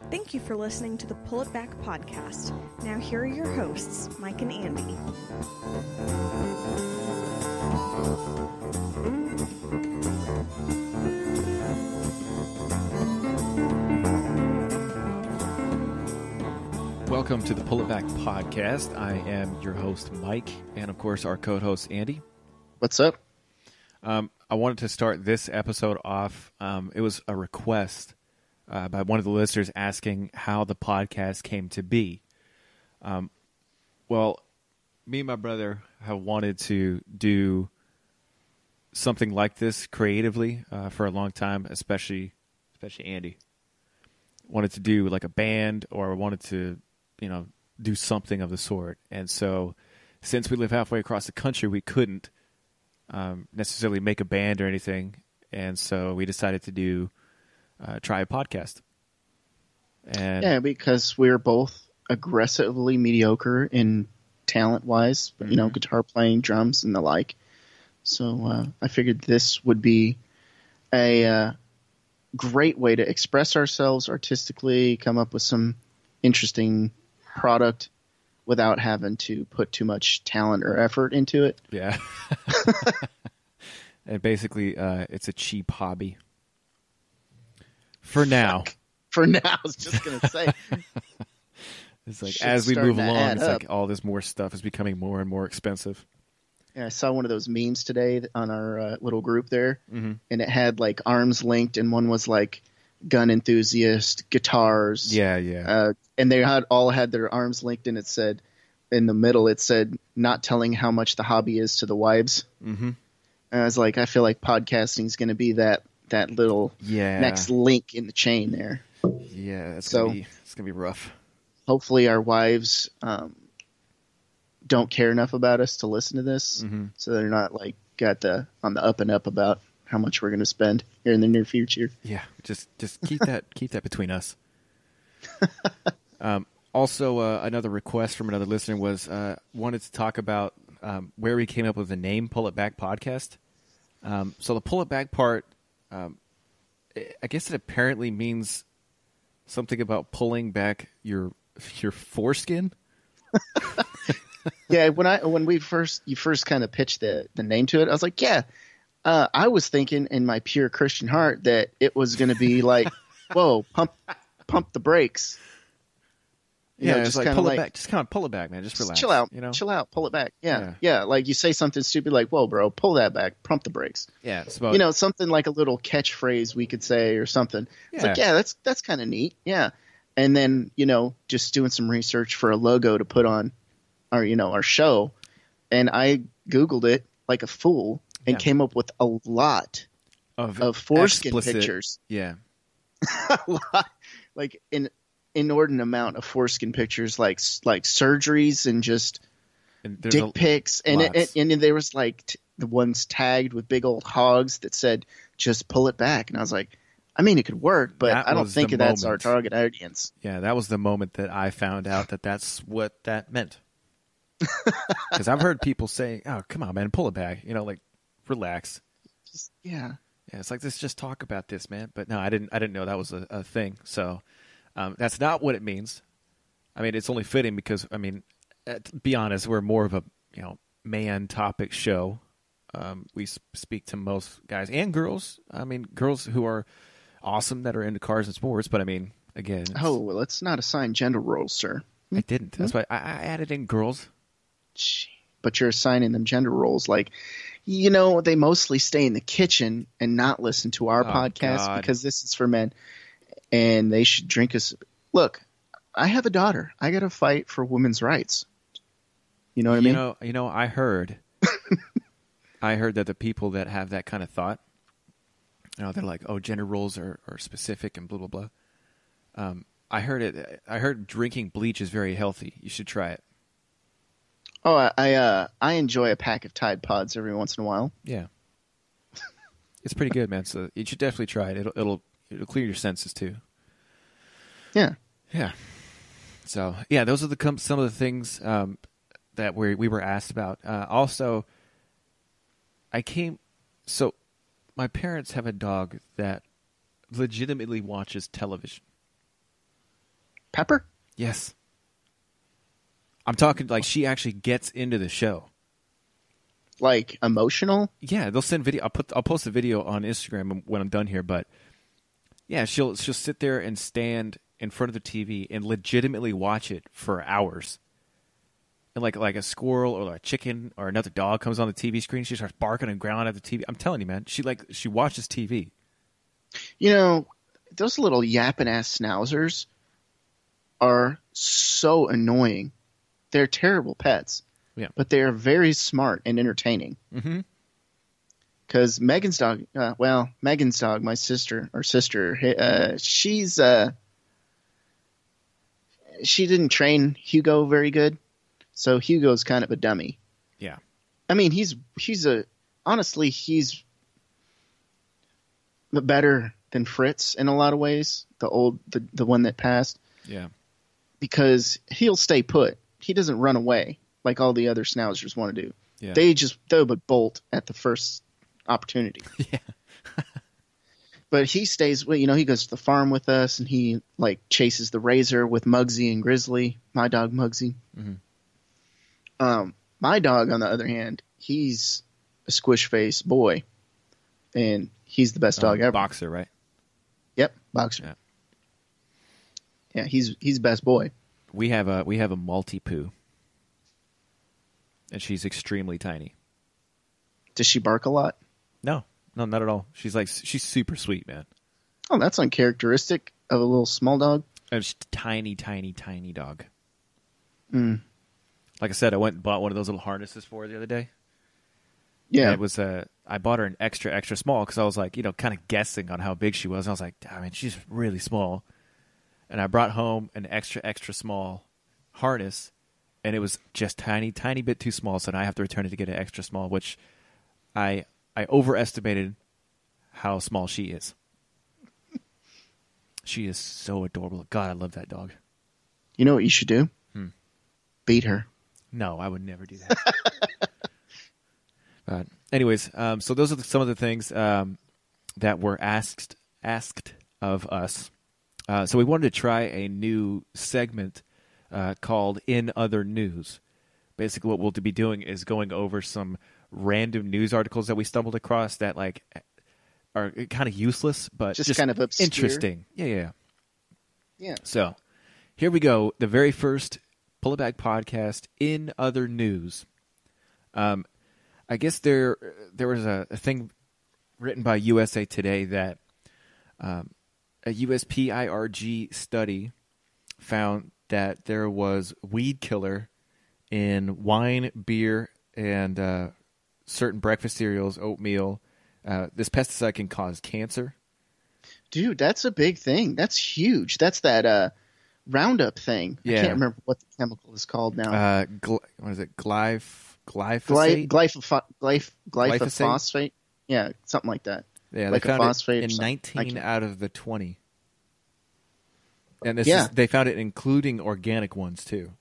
Thank you for listening to the Pull It Back podcast. Now here are your hosts, Mike and Andy. Welcome to the Pull It Back podcast. I am your host, Mike, and of course our co-host, Andy. What's up? I wanted to start this episode off. It was a request by one of the listeners asking how the podcast came to be. Well, me and my brother have wanted to do something like this creatively for a long time, especially Andy. Wanted to do like a band or wanted to, do something of the sort. And so since we live halfway across the country, we couldn't necessarily make a band or anything. And so we decided to try a podcast. And yeah, because we're both aggressively mediocre in talent-wise, guitar playing, drums, and the like. So I figured this would be a great way to express ourselves artistically, come up with some interesting product without having to put too much talent or effort into it. Yeah. And basically, it's a cheap hobby. For now. For now, I was just going to say. It's like, as we move along, it's like all this more stuff is becoming more and more expensive. Yeah, I saw one of those memes today on our little group there, and it had like arms linked, and one was like gun enthusiast, guitars. Yeah. And they all had their arms linked, and it said, in the middle, it said, not telling how much the hobby is to the wives. Mm-hmm. And I was like, I feel like podcasting is going to be that little next link in the chain there. Yeah, it's going to be rough. Hopefully our wives don't care enough about us to listen to this, so they're not like on the up and up about how much we're going to spend here in the near future. Yeah, just keep that between us. Also, another request from another listener was wanted to talk about where we came up with the name Pull It Back Podcast. So the Pull It Back part, I guess it apparently means something about pulling back your foreskin. Yeah, when you first kind of pitched the name to it, I was like, yeah. I was thinking in my pure Christian heart that it was going to be like, whoa, pump the brakes. Just like pull it back. Just kind of pull it back, man. Just relax. Chill out. Chill out. Pull it back. Yeah. Like you say something stupid, like, "Whoa, bro, pull that back. Pump the brakes." Yeah. Something like a little catchphrase we could say or something. It's like, that's kind of neat. Yeah. And then just doing some research for a logo to put on our show, and I Googled it like a fool and came up with a lot of foreskin pictures. Yeah. A lot, like an inordinate amount of foreskin pictures, like surgeries and just dick pics, and there was like the ones tagged with big old hogs that said "just pull it back," and I was like, I mean, it could work, but I don't think that's our target audience. Yeah, that was the moment that I found out that that's what that meant. Because I've heard people say, "Oh, come on, man, pull it back," like relax. Yeah, it's like, let's just talk about this, man. But no, I didn't know that was a thing. So. That's not what it means. I mean, it's only fitting because, to be honest, we're more of a man topic show. We speak to most guys and girls. I mean, girls who are awesome that are into cars and sports. But again. Oh, well, let's not assign gender roles, sir. I didn't. That's why I added in girls. But you're assigning them gender roles. Like, they mostly stay in the kitchen and not listen to our podcast because this is for men. And they should drink us. Look, I have a daughter. I got to fight for women's rights. You know what I mean? I heard that the people that have that kind of thought, they're like, oh, gender roles are specific and blah, blah, blah. I heard drinking bleach is very healthy. You should try it. Oh, I enjoy a pack of Tide Pods every once in a while. Yeah. It's pretty good, man. So you should definitely try it. It'll clear your senses too. Yeah. Yeah. So yeah, those are some of the things that we were asked about. Also, my parents have a dog that legitimately watches television. Pepper? Yes. I'm talking like she actually gets into the show. Like emotional? Yeah, they'll send video. I'll post a video on Instagram when I'm done here. But yeah, she'll sit there and stand in front of the TV and legitimately watch it for hours. And like a squirrel or a chicken or another dog comes on the TV screen, she starts barking and growling at the TV. I'm telling you, man, she watches TV. You know, those little yapping ass schnauzers are so annoying. They're terrible pets. Yeah. But they are very smart and entertaining. Mm-hmm. Because Megan's dog, my sister, she didn't train Hugo very good. So Hugo's kind of a dummy. Yeah. I mean, he's better than Fritz in a lot of ways. The one that passed. Yeah. Because he'll stay put. He doesn't run away like all the other schnauzers want to do. Yeah. They would bolt at the first opportunity. Yeah. But he stays, he goes to the farm with us and he like chases the razor with Muggsy and Grizzly, my dog Muggsy. Mm-hmm. My dog, on the other hand, he's a squish face boy, and he's the best dog ever. Boxer, right? Yep, boxer. Yeah, he's best boy. We have a Maltipoo, and she's extremely tiny. Does she bark a lot? No, not at all. She's super sweet, man. Oh, that's uncharacteristic of a little small dog. It's a tiny, tiny, tiny dog. Mm. Like I said, I went and bought one of those little harnesses for her the other day. Yeah, and it was I bought her an extra small because I was like, kind of guessing on how big she was. And I was like, I mean, she's really small. And I brought home an extra small harness, and it was just tiny bit too small. So now I have to return it to get an extra small, which I overestimated how small she is. She is so adorable. God, I love that dog. You know what you should do? Beat her. No, I would never do that. But anyways, so those are some of the things that were asked of us. So we wanted to try a new segment called In Other News. Basically, what we'll be doing is going over some random news articles that we stumbled across that like are kind of useless, but just kind of obscure. Interesting. Yeah. So here we go. The very first Pull It Back podcast, In Other News. I guess there was a thing written by USA Today that a USPIRG study found that there was weed killer in wine, beer, and certain breakfast cereals, oatmeal. This pesticide can cause cancer. Dude, that's a big thing. That's huge. That's that Roundup thing. Yeah. I can't remember what the chemical is called now. What is it? Glyphosate? Glyphosate? Yeah, something like that. Yeah, like they found phosphate it in 19 out of the 20. And Yeah. they found it including organic ones too.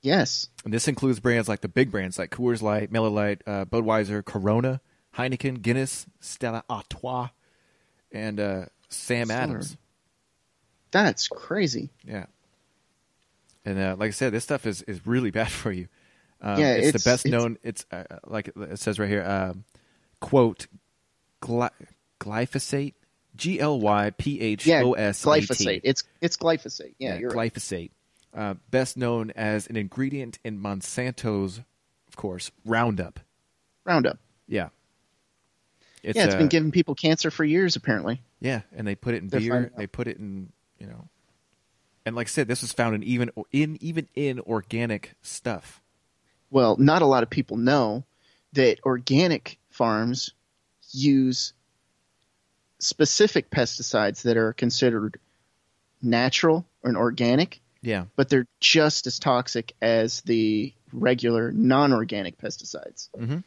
Yes. And this includes brands like the big brands like Coors Light, Miller Lite, Budweiser, Corona, Heineken, Guinness, Stella Artois, and Sam Adams. That's crazy. Yeah. And like I said, this stuff is really bad for you. It's the best known. It's like it says right here. Quote, glyphosate, Glyphosate. Yeah, glyphosate. It's glyphosate. Yeah, you're right. Glyphosate. Best known as an ingredient in Monsanto's, of course, Roundup. Roundup. Yeah. It's been giving people cancer for years, apparently. Yeah, and they put it in beer. They put it in, and like I said, this was found even in organic stuff. Well, not a lot of people know that organic farms use specific pesticides that are considered natural and organic. Yeah. But they're just as toxic as the regular non-organic pesticides. Mm-hmm.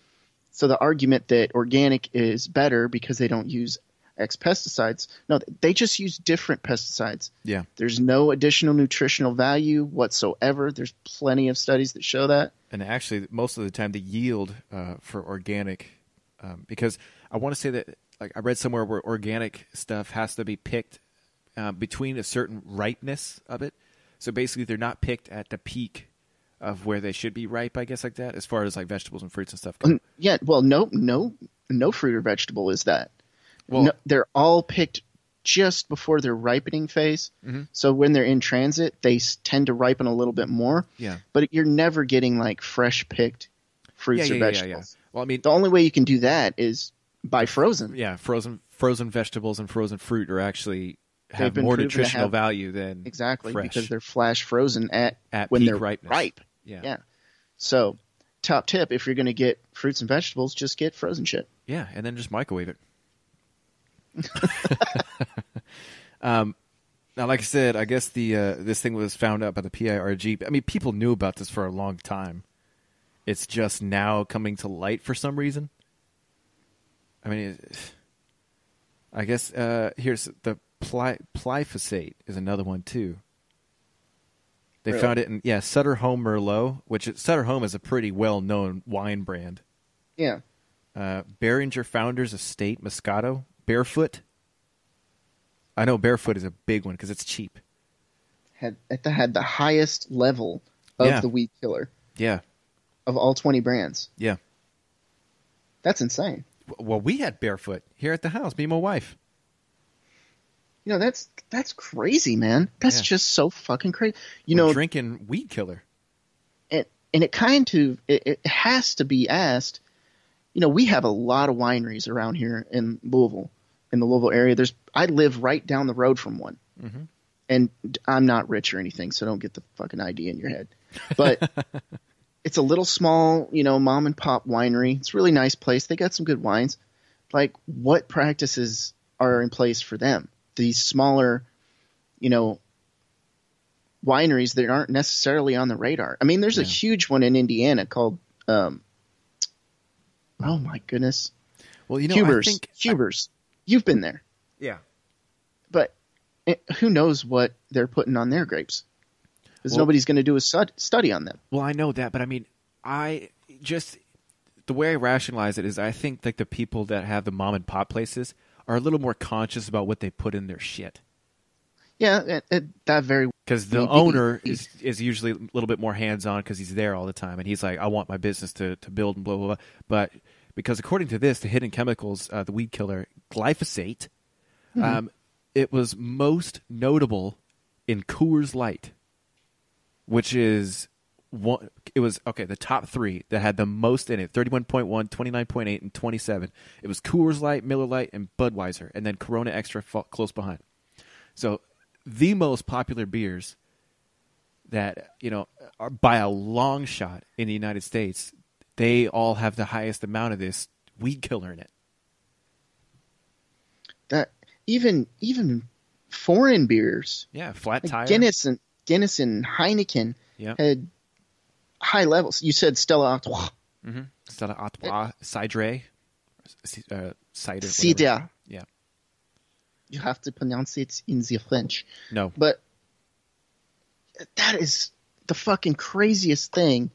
So the argument that organic is better because they don't use X pesticides, no, they just use different pesticides. Yeah. There's no additional nutritional value whatsoever. There's plenty of studies that show that. And actually, most of the time, the yield for organic, because I want to say that like I read somewhere where organic stuff has to be picked between a certain ripeness of it. So basically, they're not picked at the peak of where they should be ripe, I guess, like that, as far as like vegetables and fruits and stuff go. Yeah, well, no fruit or vegetable is that. Well, No, they're all picked just before their ripening phase. Mm-hmm. So when they're in transit, they tend to ripen a little bit more. Yeah. But you're never getting like fresh picked fruits or vegetables. Yeah. Well, I mean, the only way you can do that is by frozen. Yeah, frozen vegetables and frozen fruit are actually have been more proven to nutritional have- value than Exactly, fresh. because they're flash frozen at when peak they're ripeness. ripe. Yeah. So, top tip, if you're going to get fruits and vegetables, just get frozen shit. Yeah, and then just microwave it. Now, like I said, I guess the this thing was found out by the PIRG. I mean, people knew about this for a long time. It's just now coming to light for some reason. I mean, I guess here's the glyphosate is another one too. They Really? found it in Sutter Home Merlot, which Sutter Home is a pretty well-known wine brand. Yeah. Behringer Founders Estate Moscato, Barefoot. I know Barefoot is a big one because it's cheap. Had the highest level of the weed killer Yeah, of all 20 brands. yeah. That's insane. Well, we had Barefoot here at the house, me and my wife. You know, that's crazy, man. That's Yeah. just so fucking crazy. We're drinking weed killer. And it kind of it has to be asked. You know, we have a lot of wineries around here in Louisville, in the Louisville area. I live right down the road from one, Mm-hmm. and I'm not rich or anything, so don't get the fucking idea in your head. But it's a little small, mom and pop winery. It's a really nice place. They got some good wines. Like, what practices are in place for them? These smaller, wineries that aren't necessarily on the radar. I mean, there's a huge one in Indiana called, oh my goodness, Well, Huber's. Huber's. You've been there, Yeah. but who knows what they're putting on their grapes? Because Well- nobody's going to do a study on them. Well, I know that, but I mean, the way I rationalize it is I think like the people that have the mom and pop places are a little more conscious about what they put in their shit. Yeah, that very Because the Maybe. owner is usually a little bit more hands-on because he's there all the time. And he's like, I want my business to build and blah, blah, blah. But because according to this, the hidden chemicals, the weed killer, glyphosate, it was most notable in Coors Light, which is the top three that had the most in it, 31.1, 29.8, and 27. It was Coors Light, Miller Lite, and Budweiser, and then Corona Extra close behind. So the most popular beers that, are by a long shot in the United States, they all have the highest amount of this weed killer in it. that even foreign beers, Yeah, flat like tire. Guinness and Heineken Yeah. had high levels. You said Stella Artois. Mm-hmm. Stella Artois, Cidre, cider. whatever. Cider. Yeah. You have to pronounce it in the French. No. But that is the fucking craziest thing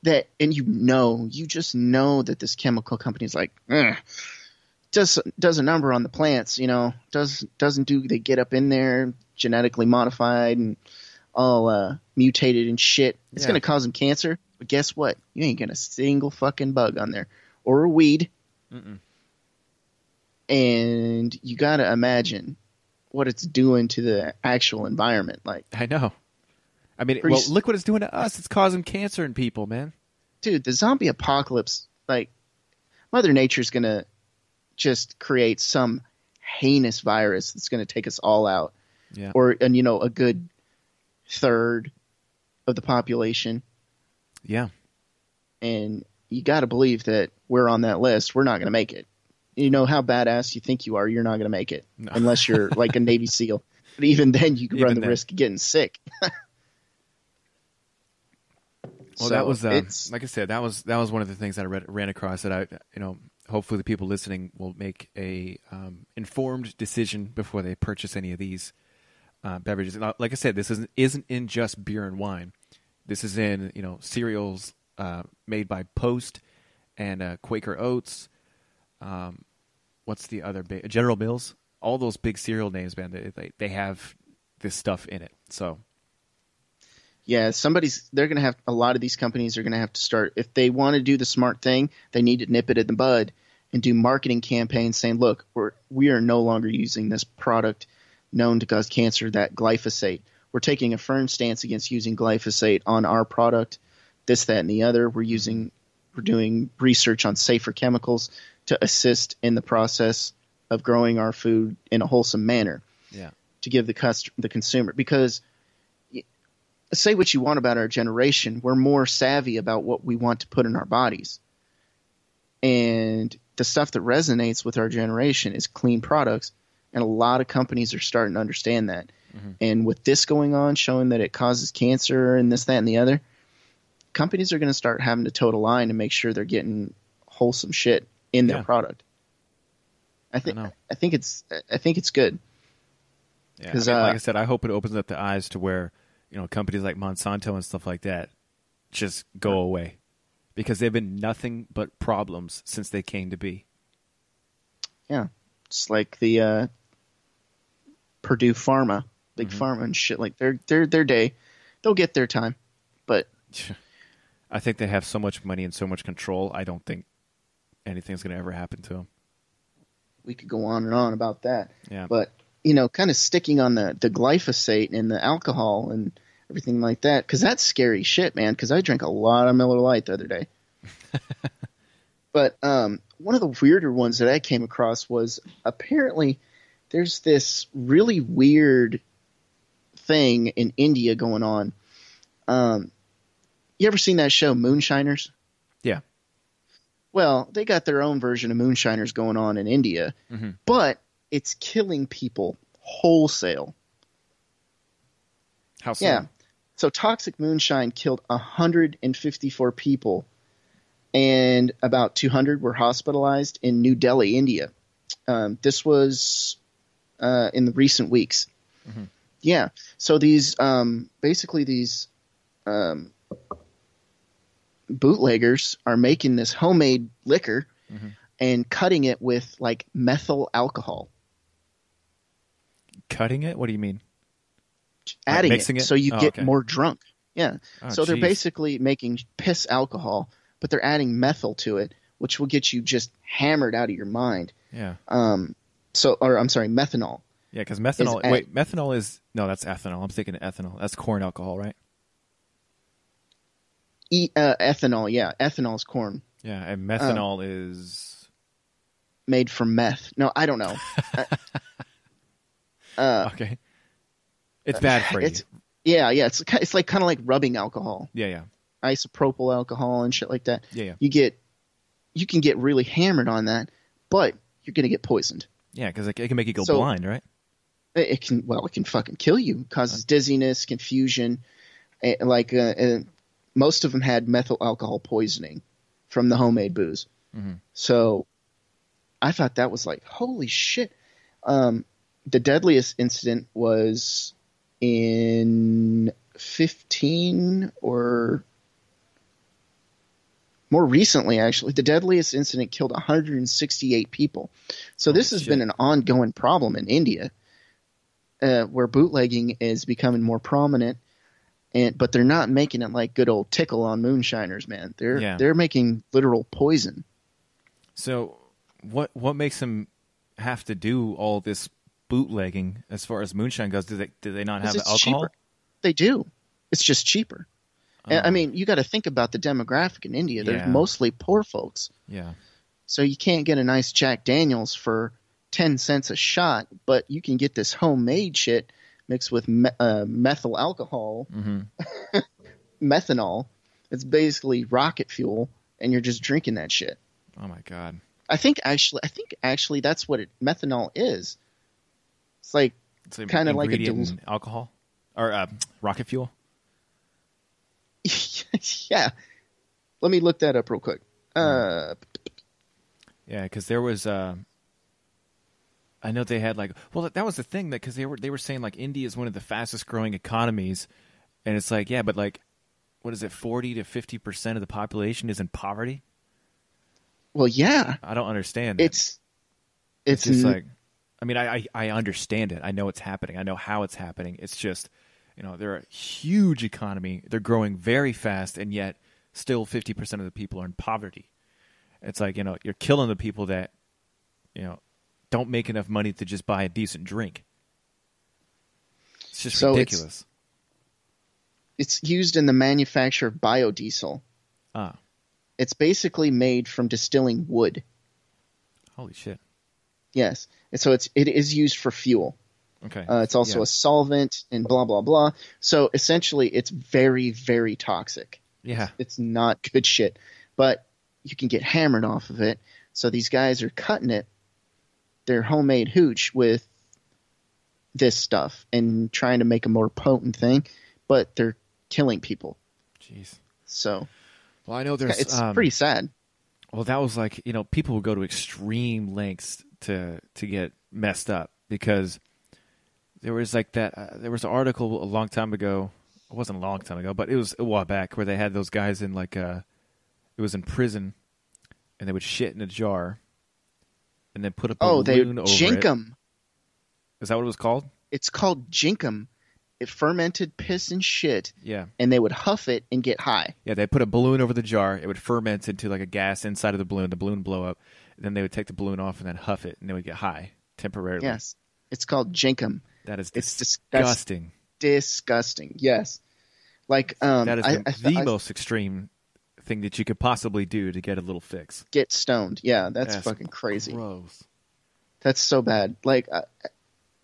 that, and you just know that this chemical company is like, does a number on the plants, doesn't do, they get up in there, genetically modified and all mutated and shit. It's Yeah. going to cause them cancer. But guess what? You ain't getting a single fucking bug on there or a weed. Mm-mm. And you got to imagine what it's doing to the actual environment. Like, I know. I mean, Pretty- look what it's doing to us. It's causing cancer in people, man. dude, the zombie apocalypse, like, Mother Nature's going to just create some heinous virus that's going to take us all out. Yeah. And a good third of the population. Yeah. And you got to believe that we're on that list. We're not going to make it. You know how badass you think you are, you're not going to make it. No. Unless you're like a Navy SEAL. But even then, you could run Even the then. risk of getting sick. Well, So that was it's like I said. That was one of the things that I ran across that I hopefully the people listening will make a informed decision before they purchase any of these beverages. And like I said, this isn't in just beer and wine. This is in cereals made by Post and Quaker Oats. what's the other big General Mills? All those big cereal names, man. They have this stuff in it. So Yeah, they're going to have, a lot of these companies are going to have to start, if they want to do the smart thing, they need to nip it in the bud and do marketing campaigns saying, look, we are no longer using this product known to cause cancer, that glyphosate. We're taking a firm stance against using glyphosate on our product, this, that, and the other. We're doing research on safer chemicals to assist in the process of growing our food in a wholesome manner. Yeah. To give the consumer, because say what you want about our generation, we're more savvy about what we want to put in our bodies. And the stuff that resonates with our generation is clean products. And a lot of companies are starting to understand that. Mm-hmm. And with this going on, showing that it causes cancer and this, that, and the other, companies are going to start having to toe the line and make sure they're getting wholesome shit in their product. I think it's good. Yeah, like I said, I hope it opens up the eyes to where, companies like Monsanto and stuff like that just go away, because they've been nothing but problems since they came to be. Yeah, it's like the Purdue Pharma, Big Pharma and shit. Like their day, they'll get their time, but I think they have so much money and so much control. I don't think anything's going to ever happen to them. We could go on and on about that. Yeah, but kind of sticking on the glyphosate and the alcohol and everything like that, because that's scary shit, man, because I drank a lot of Miller Lite the other day. But one of the weirder ones that I came across was, apparently there's this really weird thing in India going on. You ever seen that show Moonshiners? Yeah. Well, they got their own version of Moonshiners going on in India, but it's killing people wholesale. How so? Yeah. So toxic moonshine killed 154 people, and about 200 were hospitalized in New Delhi, India. This was in the recent weeks. Mm-hmm. Yeah. So these bootleggers are making this homemade liquor and cutting it with like methyl alcohol. Cutting it? What do you mean? Adding like mixing it so you get more drunk. Yeah. Oh, so they're basically making piss alcohol, but they're adding methyl to it, which will get you just hammered out of your mind. Yeah. I'm sorry, methanol. Yeah, because methanol is no, that's ethanol. I'm thinking ethanol. That's corn alcohol, right? Ethanol, yeah. Ethanol is corn. Yeah, and methanol is made from meth. No, I don't know. Okay. It's bad for you. It's like kind of like rubbing alcohol. Yeah. Isopropyl alcohol and shit like that. Yeah. You can get really hammered on that, but you're gonna get poisoned. Yeah, because it can make you go blind, right? It can fucking kill you. It causes dizziness, confusion. Most of them had methyl alcohol poisoning from the homemade booze. Mm-hmm. So I thought that was like, holy shit. The deadliest incident was in 15 or more recently, actually. The deadliest incident killed 168 people. So this has been an ongoing problem in India, where bootlegging is becoming more prominent. But they're not making it like good old tickle on moonshiners, man. They're making literal poison. So what makes them have to do all this bootlegging as far as moonshine goes? Do they not have alcohol? Cheaper. They do. It's just cheaper. I mean, you got to think about the demographic in India. They're mostly poor folks. Yeah. So you can't get a nice Jack Daniels for 10 cents a shot, but you can get this homemade shit mixed with methyl alcohol, methanol. It's basically rocket fuel, and you're just drinking that shit. Oh my god! I think actually that's what methanol is. It's like kind of like a alcohol or rocket fuel. Yeah, let me look that up real quick. Yeah, because there was. I know they had that was the thing because they were saying like India is one of the fastest growing economies, and it's like but what is it, 40 to 50% of the population is in poverty? Well, yeah, I don't understand that. It's just like, I mean, I understand it. I know it's happening. I know how it's happening. It's just, they're a huge economy. They're growing very fast, and yet still 50% of the people are in poverty. It's like, you're killing the people that, don't make enough money to just buy a decent drink. It's just ridiculous. It's used in the manufacture of biodiesel. Ah. It's basically made from distilling wood. Holy shit. Yes. And so it is used for fuel. Okay. It's also a solvent and blah, blah, blah. So essentially it's very, very toxic. Yeah. It's not good shit. But you can get hammered off of it. So these guys are cutting it, their homemade hooch, with this stuff and trying to make a more potent thing. But they're killing people. Jeez. So. Well, I know it's pretty sad. Well, that was like, people would go to extreme lengths to get messed up, because there was like that. There was an article a long time ago. It wasn't a long time ago, but it was a while back, where they had those guys in it was in prison, and they would shit in a jar, and then put a balloon over jink it. them. Is that what it was called? It's called jinkum. It fermented piss and shit. Yeah. And they would huff it and get high. Yeah, they put a balloon over the jar. It would ferment into like a gas inside of the balloon. The balloon would blow up. Then they would take the balloon off and then huff it, and they would get high temporarily. Yes. It's called jinkum. That is It's disgusting. Disgusting. Yes. Like that is the most extreme thing that you could possibly do to get a little fix. Get stoned. Yeah, that's fucking crazy. Gross. That's so bad. Like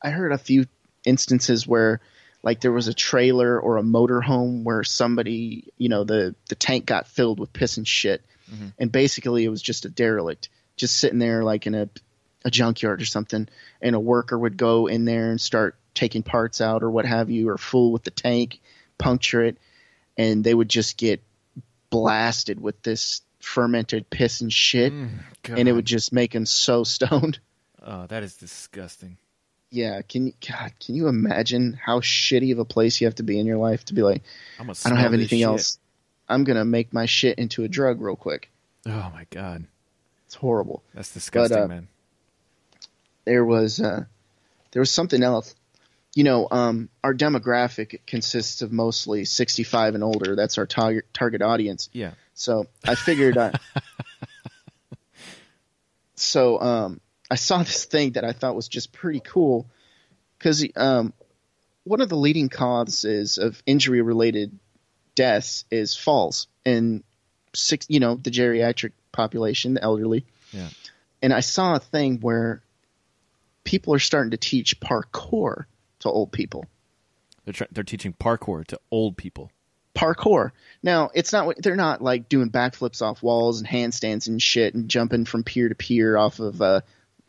I heard a few instances where, like, there was a trailer or a motorhome where somebody, the tank got filled with piss and shit. Mm-hmm. And basically it was just a derelict just sitting there like in a junkyard or something. And a worker would go in there and start taking parts out or what have you, or fool with the tank, puncture it. And they would just get blasted with this fermented piss and shit. And it would just make them so stoned. Oh, that is disgusting. Yeah, can you imagine how shitty of a place you have to be in your life to be like, I don't have anything else. I'm going to make my shit into a drug real quick. Oh, my God. It's horrible. That's disgusting, man. There was something else. Our demographic consists of mostly 65 and older. That's our target audience. Yeah. So I figured I saw this thing that I thought was just pretty cool, because one of the leading causes of injury-related deaths is falls in the geriatric population, the elderly. Yeah. And I saw a thing where people are starting to teach parkour to old people. They're teaching parkour to old people. Parkour. Now, they're not like doing backflips off walls and handstands and shit and jumping from pier to pier off of a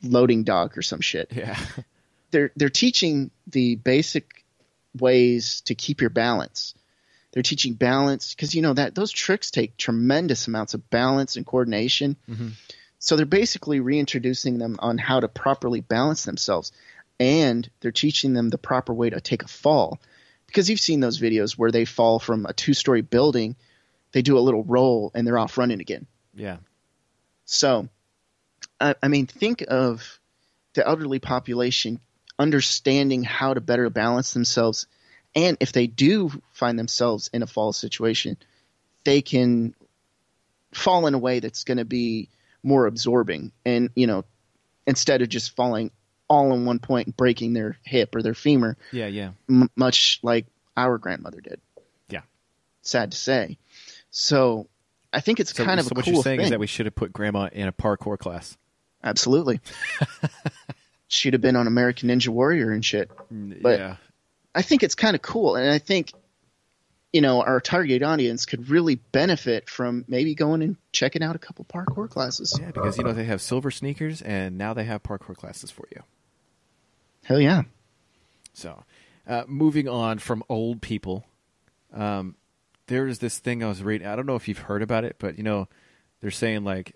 loading dock or some shit. Yeah. They're teaching the basic ways to keep your balance. They're teaching balance because that those tricks take tremendous amounts of balance and coordination. Mm-hmm. So they're basically reintroducing them on how to properly balance themselves, and they're teaching them the proper way to take a fall. Because you've seen those videos where they fall from a 2-story building, they do a little roll and they're off running again. Yeah. So, I mean, think of the elderly population understanding how to better balance themselves. And if they do find themselves in a fall situation, they can fall in a way that's going to be more absorbing. And, instead of just falling all in one point and breaking their hip or their femur. Yeah, yeah. Much like our grandmother did. Yeah. Sad to say. So I think it's kind of a cool thing. So what you're saying is that we should have put Grandma in a parkour class. Absolutely. She'd have been on American Ninja Warrior and shit. But yeah. I think it's kind of cool. And I think, our target audience could really benefit from maybe going and checking out a couple parkour classes. Yeah, because, they have silver sneakers and now they have parkour classes for you. Hell yeah. So, moving on from old people, there is this thing I was reading. I don't know if you've heard about it, but, they're saying like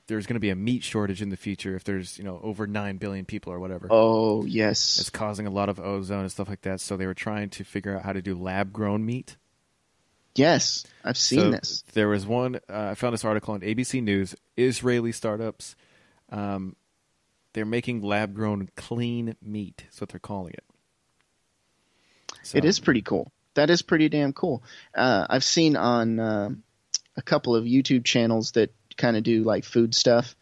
there's going to be a meat shortage in the future if there's, over 9 billion people or whatever. Oh, yes. It's causing a lot of ozone and stuff like that. So they were trying to figure out how to do lab-grown meat. Yes, I've seen this. There was one, I found this article on ABC News, Israeli startups they're making lab-grown clean meat. That's what they're calling it. So, It is pretty cool. That is pretty damn cool. I've seen on a couple of YouTube channels that kind of do like food stuff,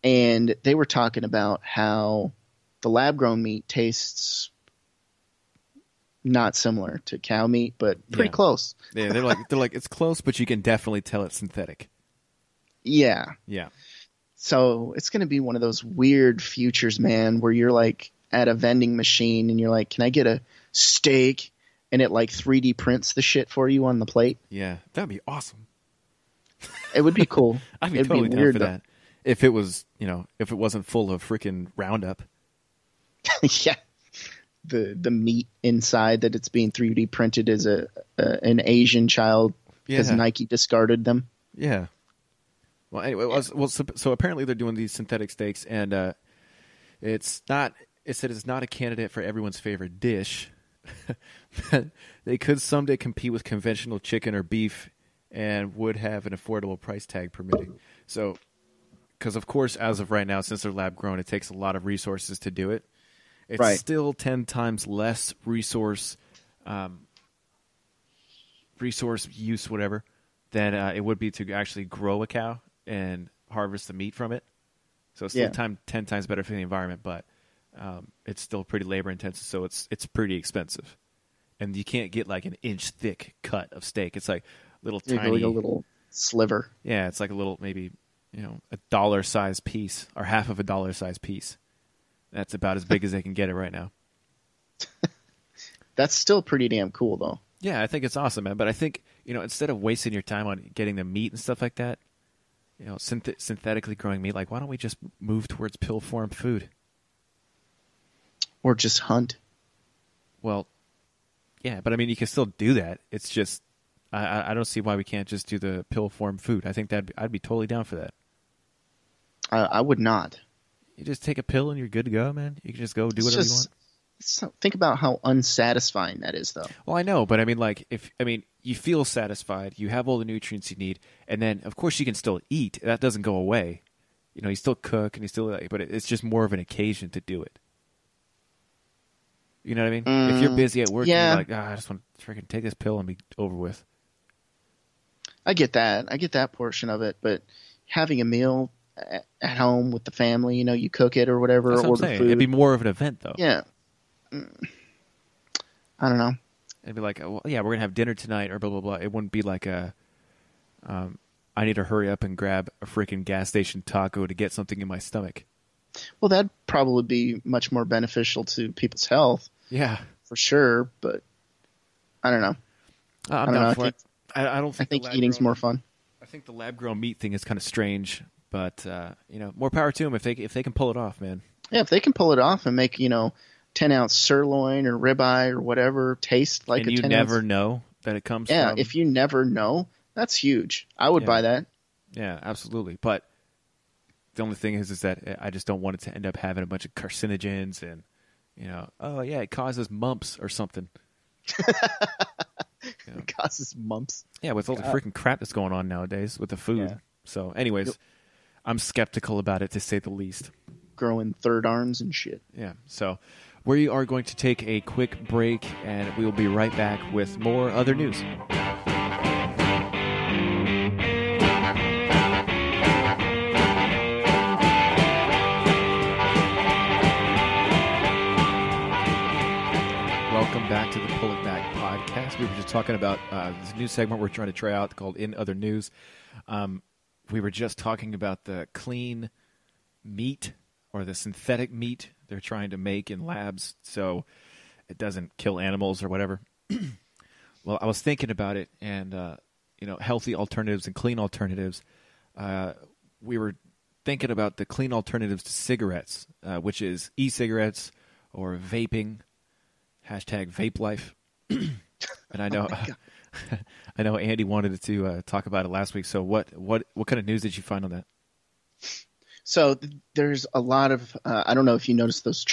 and they were talking about how the lab-grown meat tastes not similar to cow meat, but pretty close. Yeah, they're like it's close, but you can definitely tell it's synthetic. Yeah. Yeah. So it's going to be one of those weird futures, man, where you're like at a vending machine and you're like, can I get a steak? And it like 3D prints the shit for you on the plate. Yeah, that'd be awesome. It would be cool. I'd be It'd totally be down weird for that. If it was, if it wasn't full of freaking Roundup. Yeah. The meat inside that it's being 3D printed as an Asian child because Nike discarded them. Yeah. Well, anyway, so apparently they're doing these synthetic steaks, and it said it's not a candidate for everyone's favorite dish. But they could someday compete with conventional chicken or beef and would have an affordable price tag permitting. So, because of course, as of right now, since they're lab grown, it takes a lot of resources to do it. It's still 10 times less resource use, whatever, than it would be to actually grow a cow and harvest the meat from it. So it's still 10 times better for the environment, but it's still pretty labor intensive, so it's pretty expensive. And you can't get like an inch thick cut of steak. It's like tiny, like a little sliver. Yeah, it's like a little, maybe a dollar size piece or half of a dollar size piece. That's about as big as they can get it right now. That's still pretty damn cool, though. Yeah, I think it's awesome, man. But I think, instead of wasting your time on getting the meat and stuff like that, synthetically growing meat, like, why don't we just move towards pill form food? Or just hunt. Well, yeah, but I mean, you can still do that. It's just, I don't see why we can't just do the pill form food. I think I'd be totally down for that. I would not. You just take a pill and you're good to go, man. You can just go do whatever you want. Think about how unsatisfying that is, though. Well, I know, but I mean, like, you feel satisfied, you have all the nutrients you need, and then, of course, you can still eat. That doesn't go away. You still cook, and you still, but it's just more of an occasion to do it. You know what I mean? If you're busy at work, and you're like, I just want to freaking take this pill and be over with. I get that. I get that portion of it, but having a meal at home with the family, you cook it or whatever, That's what order I'm saying. food. It'd be more of an event, though. Yeah. I don't know. It'd be like, well, yeah, we're going to have dinner tonight or blah, blah, blah. It wouldn't be like I need to hurry up and grab a freaking gas station taco to get something in my stomach. Well, that'd probably be much more beneficial to people's health. Yeah. For sure, but I don't know. I'm down for it. I think eating's more fun. I think the lab-grown meat thing is kind of strange, but more power to them if they can pull it off, man. Yeah, if they can pull it off and make 10-ounce sirloin or ribeye or whatever taste like and a 10-ounce. And you never know that it comes from. Yeah, if you never know, that's huge. I would buy that. Yeah, absolutely. But the only thing is that I just don't want it to end up having a bunch of carcinogens and, it causes mumps or something. It causes mumps. Yeah, with all the freaking crap that's going on nowadays with the food. Yeah. So, anyways, I'm skeptical about it, to say the least. Growing third arms and shit. Yeah, so we are going to take a quick break, and we will be right back with more other news. Welcome back to the Pull It Back podcast. We were just talking about this new segment we're trying to try out called In Other News. We were just talking about the clean meat or the synthetic meat they're trying to make in labs so it doesn't kill animals or whatever. Well, I was thinking about it, and healthy alternatives and clean alternatives. We were thinking about the clean alternatives to cigarettes, which is e-cigarettes or vaping. #vape life. And I know, I know Andy wanted to talk about it last week. So what kind of news did you find on that? So there's a lot of I don't know if you noticed those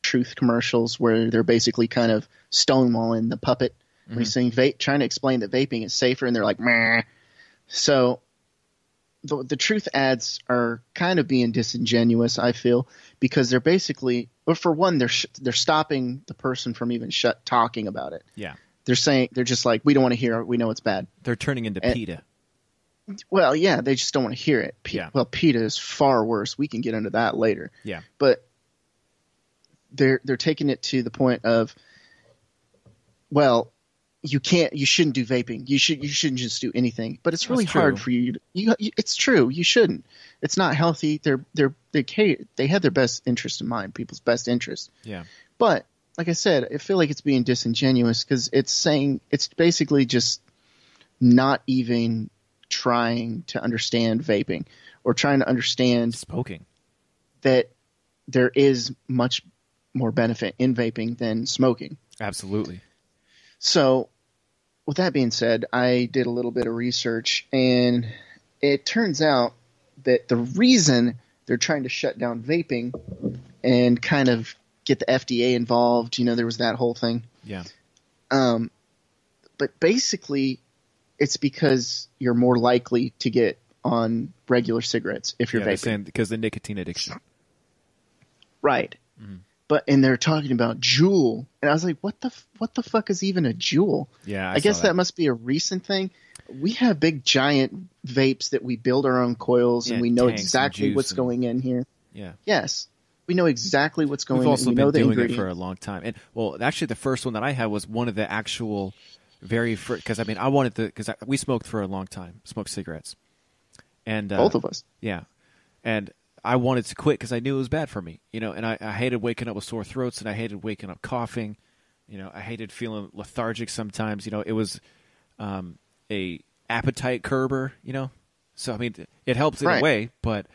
truth commercials where they're basically kind of stonewalling the puppet. Mm-hmm. We're saying trying to explain that vaping is safer, and they're like, meh. So the truth ads are kind of being disingenuous, I feel, because they're basically, well, for one, they're stopping the person from even talking about it. Yeah. They're just like, we don't want to hear it. We know it's bad. They're turning into PETA. Well, yeah, they just don't want to hear it. Well, PETA is far worse. We can get into that later. Yeah. But they're taking it to the point of, well, you shouldn't do vaping. You shouldn't just do anything. But it's really hard for you. It's true. You shouldn't. It's not healthy. They have their best interest in mind, people's best interest. Yeah. But like I said, I feel like it's being disingenuous because it's basically just not even trying to understand vaping or trying to understand smoking, that there is much more benefit in vaping than smoking. Absolutely. So with that being said, I did a little bit of research, and it turns out that the reason they're trying to shut down vaping and kind of get the FDA involved, there was that whole thing. Yeah. But basically, it's because you're more likely to get on regular cigarettes if you're vaping. Because the nicotine addiction. Right. Mm-hmm. And they're talking about Juul, and I was like, what the fuck is even a Juul? Yeah, I guess that must be a recent thing. We have big giant vapes that we build our own coils, and we know exactly what's going in here. Yeah. Yes. We know exactly what's going in. We've also we know been the doing it ingredients for a long time. And well, actually, the first one that I had was one of the actual very first, because I wanted to, because we smoked for a long time, smoked cigarettes, and both of us. Yeah, and I wanted to quit because I knew it was bad for me, and I hated waking up with sore throats, and I hated waking up coughing, I hated feeling lethargic sometimes, it was a appetite curber, so I mean it helps in a way, but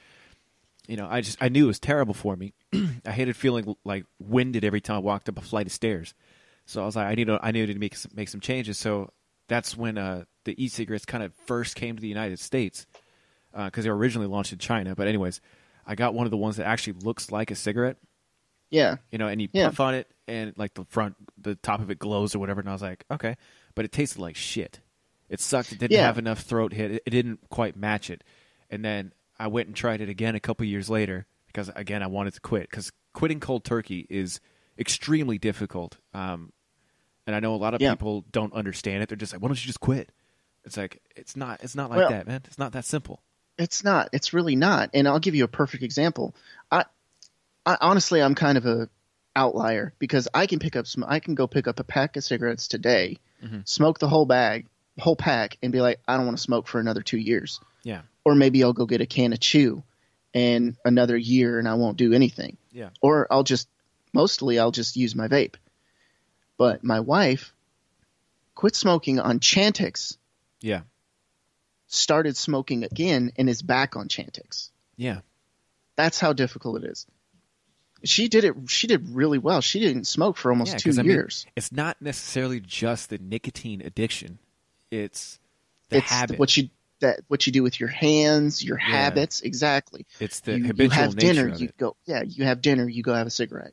I knew it was terrible for me. I hated feeling like winded every time I walked up a flight of stairs. So I was like, I needed to make some changes. So that's when the e-cigarettes kind of first came to the United States, because they were originally launched in China. But anyways, I got one of the ones that actually looks like a cigarette. Yeah. And you puff on it, and like the top of it glows or whatever. And I was like, okay, but it tasted like shit. It sucked. It didn't have enough throat hit. It didn't quite match it. And then I went and tried it again a couple years later because again I wanted to quit, because quitting cold turkey is extremely difficult. And I know a lot of people don't understand it. They're just like, why don't you just quit? It's like, it's not like that, man. It's not that simple. It's not. It's really not. And I'll give you a perfect example. I honestly, I'm kind of a outlier because I can go pick up a pack of cigarettes today, smoke the whole pack, and be like, I don't want to smoke for another 2 years. Yeah. Or maybe I'll go get a can of chew and another year and I won't do anything. Yeah. Or I'll just use my vape. But my wife quit smoking on Chantix. Yeah. Started smoking again and is back on Chantix. Yeah. That's how difficult it is. She did really well. She didn't smoke for almost 2 years. It's not necessarily just the nicotine addiction. It's the habit. What you do with your hands, your habits, exactly. It's the habitual you have nature dinner, of it. You have dinner, you go have a cigarette.